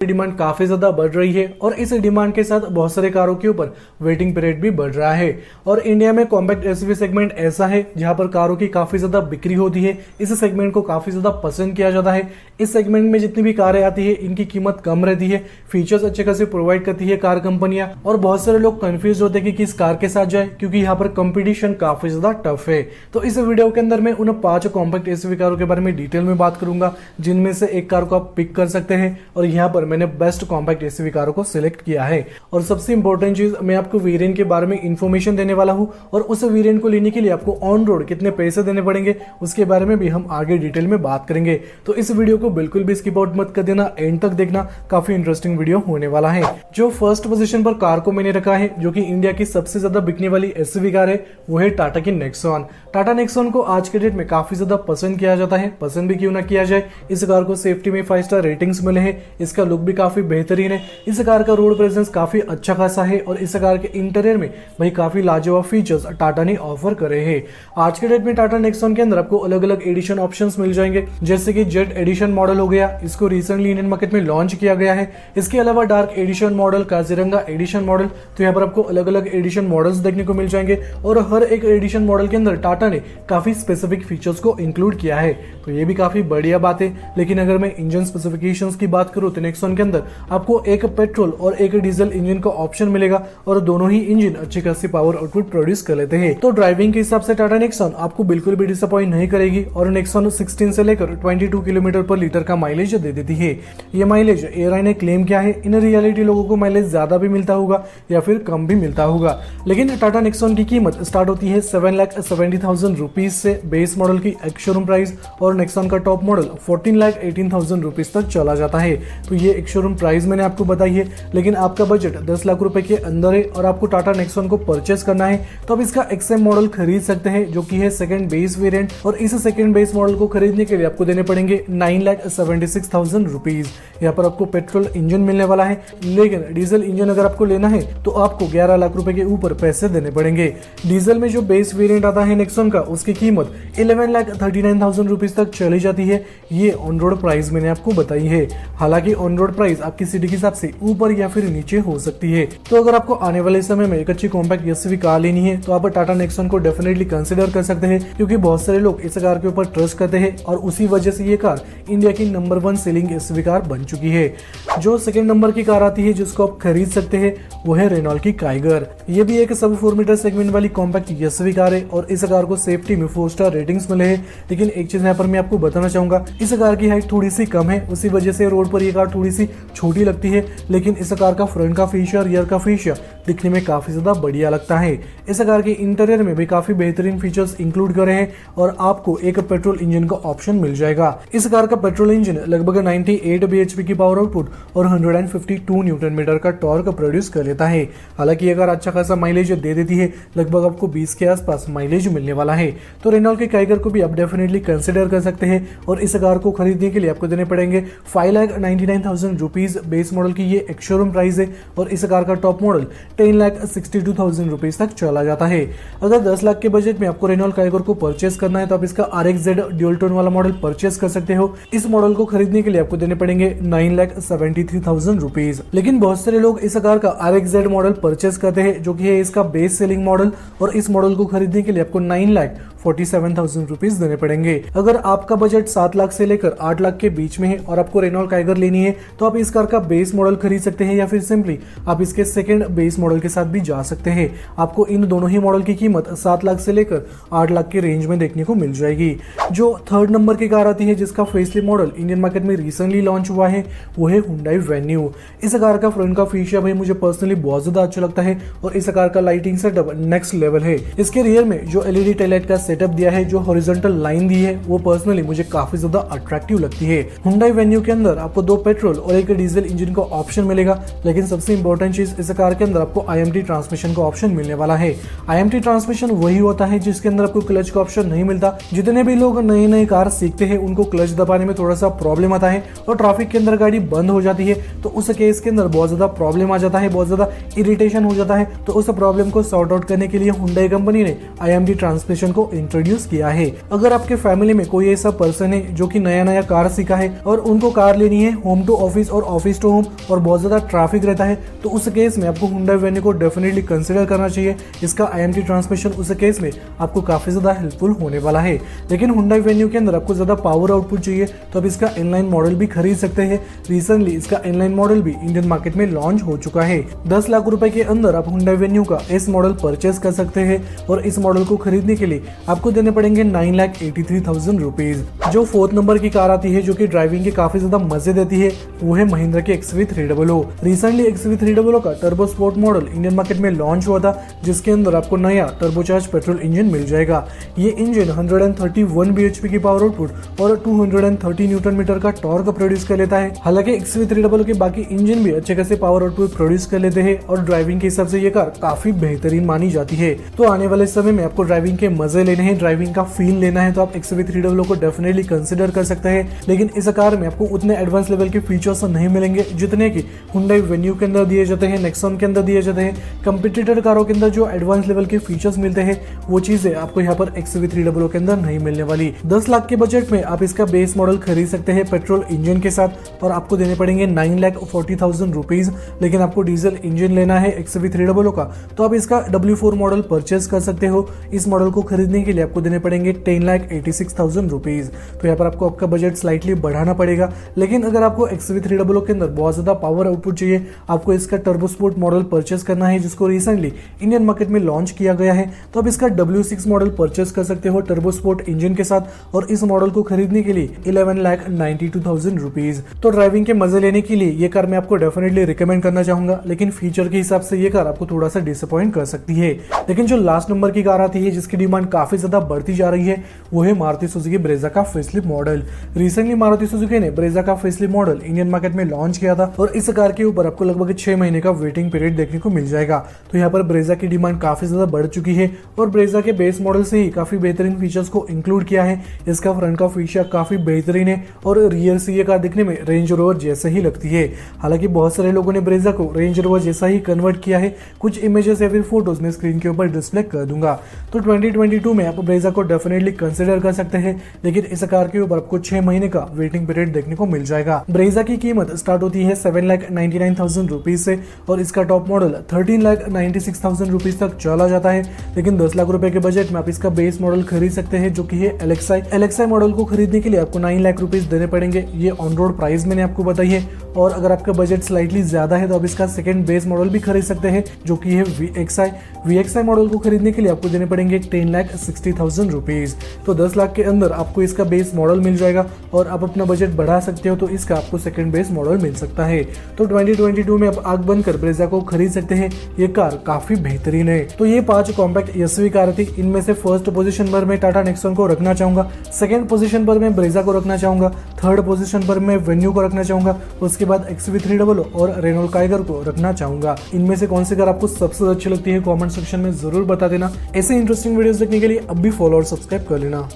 Demand काफी ज्यादा बढ़ रही है और इस डिमांड के साथ बहुत सारे कारों के ऊपर वेटिंग पीरियड भी बढ़ रहा है। और इंडिया में कॉम्पैक्ट एसयूवी सेगमेंट ऐसा है जहां पर कारों की काफी ज्यादा बिक्री होती है। इस सेगमेंट को काफी ज्यादा पसंद किया जाता है। इस सेगमेंट में जितनी भी कारें आती है इनकी कीमत कम रहती है, फीचर्स अच्छे खासे प्रोवाइड करती है कार कंपनियां। और बहुत सारे लोग कंफ्यूज होते हैं कि किस कार के साथ जाए, क्योंकि यहाँ पर कंपटीशन काफी ज्यादा टफ है। तो इस वीडियो के अंदर मैं उन 5 कॉम्पैक्ट एसयूवी कारों के बारे में डिटेल में बात करूंगा जिनमें से एक कार को आप पिक कर सकते हैं। और यहाँ पर मैंने बेस्ट कॉम्पैक्ट एसयूवी कारों को सिलेक्ट किया है। और सबसे इंपॉर्टेंट चीज, मैं आपको वेरिएंट के बारे में इंफॉर्मेशन देने वाला हूँ और उस वेरिएंट को लेने के लिए आपको ऑन रोड कितने पैसे देने पड़ेंगे उसके बारे में भी हम आगे डिटेल में बात करेंगे। तो इस वीडियो को बिल्कुल भी स्किप आउट मत कर देना, एंड तक देखना, काफी इंटरेस्टिंग वीडियो होने वाला है। जो फर्स्ट पोजीशन पर कार को मैंने रखा है, जो कि इंडिया की सबसे ज्यादा बिकने वाली एसयूवी कार है, वो है टाटा की नेक्सॉन। टाटा नेक्सॉन को आज के डेट में काफी ज्यादा पसंद किया जाता है। पसंद भी क्यों ना किया जाए, इस कार को सेफ्टी में 5 स्टार रेटिंग्स मिले हैं। इसका लुक भी काफी बेहतरीन है। इस कार का रोड प्रेजेंस काफी अच्छा खासा है और इस कार के इंटीरियर में भाई काफी लाजवाब फीचर्स टाटा ने ऑफर करे हैं। आज के डेट में टाटा नेक्सॉन के अंदर आपको अलग अलग एडिशन ऑप्शंस मिल जाएंगे, जैसे कि जेट एडिशन मॉडल हो गया, इसको रिसेंटली इंडियन मार्केट में लॉन्च किया गया है। इसके अलावा dark edition model, Kaziranga edition model, तो यहाँ पर आपको अलग अलग एडिशन मॉडल्स देखने को मिल जाएंगे। और हर एक एडिशन मॉडल के अंदर टाटा ने काफी स्पेसिफिक फीचर्स को इंक्लूड किया है, तो ये भी काफी बढ़िया बात है। लेकिन अगर मैं इंजन स्पेसिफिकेशंस की बात करूं तो नेक्सॉन के अंदर आपको एक पेट्रोल और एक डीजल इंजन का ऑप्शन मिलेगा और दोनों ही इंजन अच्छी खासी पावर आउटपुट प्रोड्यूस कर लेते हैं। तो ड्राइविंग के हिसाब से टाटा नेक्सॉन आपको बिल्कुल भी डिसअपॉइंट नहीं करेगी और नेक्सॉन 16 से लेकर 22 किलोमीटर पर लीटर का माइलेज दे देती है। ये माइलेज एयरलाइन ने क्लेम किया है। इन रियलिटी लोगों को माइलेज ज्यादा भी मिलता होगा या फिर कम भी मिलता होगा। लेकिन टाटा नेक्सॉन की कीमत स्टार्ट होती है 7,70,000 रुपीज से बेस मॉडल की एक शोरूम प्राइस, और नेक्सॉन का टॉप मॉडल 14,18,000 रुपीज तक चला जाता है। तो ये एक शोरूम प्राइस मैंने आपको बताई है। लेकिन आपका बजट 10 लाख रुपए के अंदर है और आपको टाटा नेक्सॉन को परचेस करना है, तो आप इसका एक्सएम मॉडल खरीद सकते हैं, जो कि है सेकंड बेस वेरिएंट। और इस सेकंड बेस मॉडल को खरीदने के लिए आपको देने पड़ेंगे 9,76,000 रुपीज। यहाँ पर आपको पेट्रोल इंजन मिलने वाला है, लेकिन डीजल इंजन अगर आपको लेना है तो आपको 11 लाख रुपए के ऊपर पैसे देने पड़ेंगे। डीजल में जो बेस वेरिएंट आता है नेक्सॉन का, उसकी कीमत 11,39,000 रुपीज तक चली जाती है। ये ऑन रोड प्राइस मैंने आपको बताई है। हालांकि ऑन रोड प्राइस आपकी सिटी के हिसाब से ऊपर या फिर नीचे हो सकती है। तो अगर आपको आने वाले समय में एक अच्छी कॉम्पैक्ट एसयूवी कार लेनी है तो आप टाटा नेक्सॉन को डेफिनेटली कंसिडर कर सकते हैं, क्योंकि बहुत सारे लोग इस कार के ऊपर ट्रस्ट करते हैं और उसी वजह से ये कार इंडिया की नंबर 1 सेलिंग एसयूवी कार बन चुकी है। जो सेकंड नंबर की कार आती है जिसको आप खरीद सकते हैं, वो है रेनॉल्ट की काइगर। ये भी एक सब 4 मीटर सेगमेंट वाली कॉम्पैक्ट एसयूवी कार है और इस कार को सेफ्टी में 4 स्टार रेटिंग्स मिले हैं। लेकिन एक चीज यहाँ पर मैं आपको बताना चाहूंगा, इस कार की हाइट थोड़ी सी कम है, उसी वजह से रोड पर ये कार थोड़ी सी छोटी लगती है। लेकिन इस कार का फ्रंट का फीचर, रियर का फीचर दिखने में काफी ज्यादा बढ़िया लगता है। इस कार के इंटीरियर में भी काफी बेहतरीन फीचर्स इंक्लूड करे हैं और आपको एक पेट्रोल इंजन का ऑप्शन मिल जाएगा। इस कार का पेट्रोल इंजन लगभग 98 bhp की पावर आउटपुट और 152 न्यूटन मीटर का टॉर्क प्रोड्यूस कर लेता है। हालांकि ये कार अच्छा खासा माइलेज दे देती है, लगभग आपको 20 के आसपास माइलेज मिलने वाला है। तो रेनॉल्ट की काइगर को भी आप डेफिनेटली कंसिडर कर सकते हैं और इस कार को खरीदने के लिए आपको देने पड़ेंगे 5,99,000 रुपीज। बेस मॉडल की ये एक शोरूम प्राइस है और इस कार का टॉप मॉडल 10,62,000 रुपीज तक चला जाता है। अगर 10 लाख के बजट में आपको रेनॉल्ट काइगर को परचेस करना है तो आप इसका RXZ ड्यूल टोन वाला मॉडल परचेस कर सकते हो। इस मॉडल को खरीदने के लिए आपको देने पड़ेंगे 9,73,000 रुपीज। लेकिन बहुत सारे लोग इस कार का RXZ मॉडल परचेस करते हैं, जो कि है इसका बेस सेलिंग मॉडल, और इस मॉडल को खरीदने के लिए आपको 9,47,000 रुपीज देने पड़ेंगे। अगर आपका बजट 7 लाख से लेकर 8 लाख के बीच में है और आपको रेनॉल्ट काइगर लेनी है तो आप इस कार का बेस मॉडल खरीद सकते हैं, या फिर सिंपली आप इसके सेकंड बेस मॉडल के साथ भी जा सकते हैं। आपको इन दोनों ही मॉडल की कीमत 7 लाख से लेकर 8 लाख के रेंज में देखने को मिल जाएगी। जो थर्ड नंबर की कार आती है जिसका फेसलिफ्ट मॉडल इंडियन मार्केट में रिसेंटली लॉन्च हुआ है, वो है हुंडई वेन्यू। इस कार का फ्रंट का फीचर भाई मुझे पर्सनली बहुत ज्यादा अच्छा लगता है और इस कार का लाइटिंग सेटअप नेक्स्ट लेवल है। इसके रियर में जो LED टेललाइट का सेटअप दिया है, जो हॉरिजॉन्टल लाइन दी है, वो पर्सनली मुझे काफी ज्यादा अट्रैक्टिव लगती है। हुंडई वेन्यू के अंदर आपको 2 पेट्रोल और एक डीजल इंजन का ऑप्शन मिलेगा, लेकिन सबसे इंपॉर्टेंट चीज, इस कार के अंदर आपको IMT ट्रांसमिशन का ऑप्शन मिलने वाला है। IMT ट्रांसमिशन वही होता है जिसके अंदर आपको क्लच का ऑप्शन नहीं मिलता। जितने भी लोग नई नई कार सीखते हैं उनको क्लच दबाने में थोड़ा सा प्रॉब्लम आता है और ट्रैफिक के अंदर गाड़ी बंद हो जाती है, तो उस केस के अंदर बहुत ज्यादा प्रॉब्लम आ जाता है, बहुत ज्यादा इरिटेशन हो जाता है। तो उस प्रॉब्लम को सॉर्ट आउट करने के लिए हुंडई कंपनी ने IMT ट्रांसमिशन को इंट्रोड्यूस किया है। अगर आपके फैमिली में कोई ऐसा पर्सन है जो कि नया नया कार सीखा है और उनको कार लेनी है होम टू ऑफिस और ऑफिस टू होम और बहुत ज्यादा ट्रैफिक रहता है, तो उस केस में आपको Hyundai Venue को डेफिनेटली कंसिडर करना चाहिए। इसका IMT ट्रांसमिशन उस केस में आपको काफी ज्यादा हेल्पफुल होने वाला है। लेकिन Hyundai Venue के अंदर आपको ज्यादा पावर आउटपुट चाहिए तो आप इसका इनलाइन मॉडल भी खरीद सकते हैं। रिसेंटली इसका इनलाइन मॉडल भी इंडियन मार्केट में लॉन्च हो चुका है। 10 लाख रुपए के अंदर आप Hyundai Venue का इस मॉडल परचेस कर सकते हैं और इस मॉडल को खरीदने के लिए आपको देने पड़ेंगे 9,83,000 रुपीज। जो 4th नंबर की कार आती है जो कि ड्राइविंग के काफी ज्यादा मजे देती है वो है महिंद्रा की XV300। रिसेंटली XV300 का turbo sport model Indian market में लॉन्च हुआ था, जिसके अंदर आपको नया टर्बोचार्ज पेट्रोल इंजन मिल जाएगा। ये इंजन 131 bhp की पावर आउटपुट और 230 न्यूटन मीटर का टॉर्क प्रोड्यूस कर लेता है। हालांकि XV300 के बाकी इंजन भी अच्छे खासे पावर आउटपुट प्रोड्यूस कर लेते हैं और ड्राइविंग के हिसाब से ये कार काफी बेहतरीन मानी जाती है। तो आने वाले समय में आपको ड्राइविंग के मजे लेने हैं, ड्राइविंग का फील लेना है, तो आप XV300 को डेफिनेटली कंसिडर कर सकते हैं। लेकिन इस कार में आपको उतने एडवांस लेवल के फीचर्स नहीं मिलेंगे जितने कि Hyundai Venue के अंदर दिए जाते हैं, नेक्सॉन के अंदर दिए जाते हैं। कंपटीटर कारों के अंदर जो एडवांस लेवल के फीचर्स मिलते हैं वो चीजें आपको यहाँ पर XV300 के अंदर नहीं मिलने वाली। 10 लाख के बजट में आप इसका बेस मॉडल खरीद सकते हैं पेट्रोल इंजन के साथ और आपको देने पड़ेंगे 9,40,000 रुपीज। लेकिन आपको डीजल इंजन लेना है XV300 का तो आप इसका W4 मॉडल परचेस कर सकते हो। इस मॉडल को खरीदने के लिए आपको देने पड़ेंगे 10,86,000 रुपीज। तो यहाँ पर आपको आपका बजट स्लाइटली बढ़ाना पड़ेगा। लेकिन अगर आपको XV300 के अंदर बहुत ज्यादा पावर आउटपुट चाहिए, आपको इसका टर्बो स्पोर्ट मॉडल परचेस करना है जिसको रिसेंटली इंडियन मार्केट में लॉन्च किया गया है, तो आप इसका W6 मॉडल परचेस कर सकते हो टर्बो स्पोर्ट इंजन के साथ और इस मॉडल को खरीदने के लिए 11,92,000 रुपीज। तो ड्राइविंग के मजे लेने के लिए ये कार मैं आपको डेफिनेटली रिकमेंड करना चाहूंगा, लेकिन फीचर के हिसाब से ये कार आपको थोड़ा सा डिसअपॉइंट कर सकती है। लेकिन जो लास्ट नंबर की कार आती है जिसकी डिमांड काफी ज्यादा बढ़ती जा रही है वो है मारुति सुजुकी ब्रेजा का facelift model. Recently Maruti Suzuki ने ब्रेजा का फेसलिफ्ट मॉडल इंडियन मार्केट में लॉन्च किया था और इस कार के ऊपर आपको लगभग 6 महीने का वेटिंग पीरियड देखने को मिल जाएगा। तो यहाँ पर ब्रेजा की डिमांड काफी ज्यादा बढ़ चुकी है और ब्रेजा के बेस मॉडल से ही काफी बेहतरीन फीचर्स को इंक्लूड किया है। इसका फ्रंट का फीचर काफी बेहतरीन है और रियर से ये कार दिखने में रेंज रोवर जैसे ही लगती है। हालांकि बहुत सारे लोगों ने ब्रेजा को रेंज रोवर जैसा ही कन्वर्ट किया है। कुछ इमेजेस या फिर फोटोज में स्क्रीन के ऊपर डिस्प्ले कर दूंगा। तो 2022 में आप ब्रेजा को डेफिनेटली कंसिडर कर सकते हैं, लेकिन इस कार के ऊपर आपको 6 महीने का वेटिंग पीरियड देखने को मिल जाएगा। ब्रेजा की कीमत स्टार्ट होती है 7,99,000 रुपीज से और इसका टॉप मॉडल 13,96,000 रुपीज तक चला जाता है। लेकिन 10 लाख रुपए के बजट में आप इसका बेस मॉडल खरीद सकते हैं जो कि है LXi मॉडल को खरीदने के लिए आपको 9 लाख रुपीज देने पड़ेंगे। ये ऑन रोड प्राइस मैंने आपको बताई है। और अगर आपका बजट स्लाइटली ज्यादा है तो आप इसका सेकंड बेस मॉडल भी खरीद सकते हैं जो कि है VXi मॉडल को खरीदने के लिए आपको देने पड़ेंगे 10,60,000 रुपीज। तो 10 लाख के अंदर आपको इसका बेस मॉडल मिल जाएगा और आप अपना बजट बढ़ा सकते हो तो इसका आपको सेकंड बेस मॉडल मिल सकता है। तो 2022 में आप आग बंद कर ब्रेजा को खरीद सकते हैं। ये कार काफी बेहतरीन है। तो ये 5 कॉम्पैक्ट SUV कार थी। इनमें से फर्स्ट पोजीशन पर मैं टाटा नेक्सॉन को रखना चाहूंगा, सेकंड पोजीशन पर मैं ब्रेजा को रखना चाहूंगा, थर्ड पोजीशन पर मैं वेन्यू को रखना चाहूंगा, उसके बाद XV300 और रेनॉल्ट काइगर को रखना चाहूंगा। इनमें से कौन सी कार आपको सबसे अच्छी लगती है कमेंट सेक्शन में जरूर बता देना। ऐसे इंटरेस्टिंग वीडियोस देखने के लिए अब भी फॉलो और सब्सक्राइब कर लेना।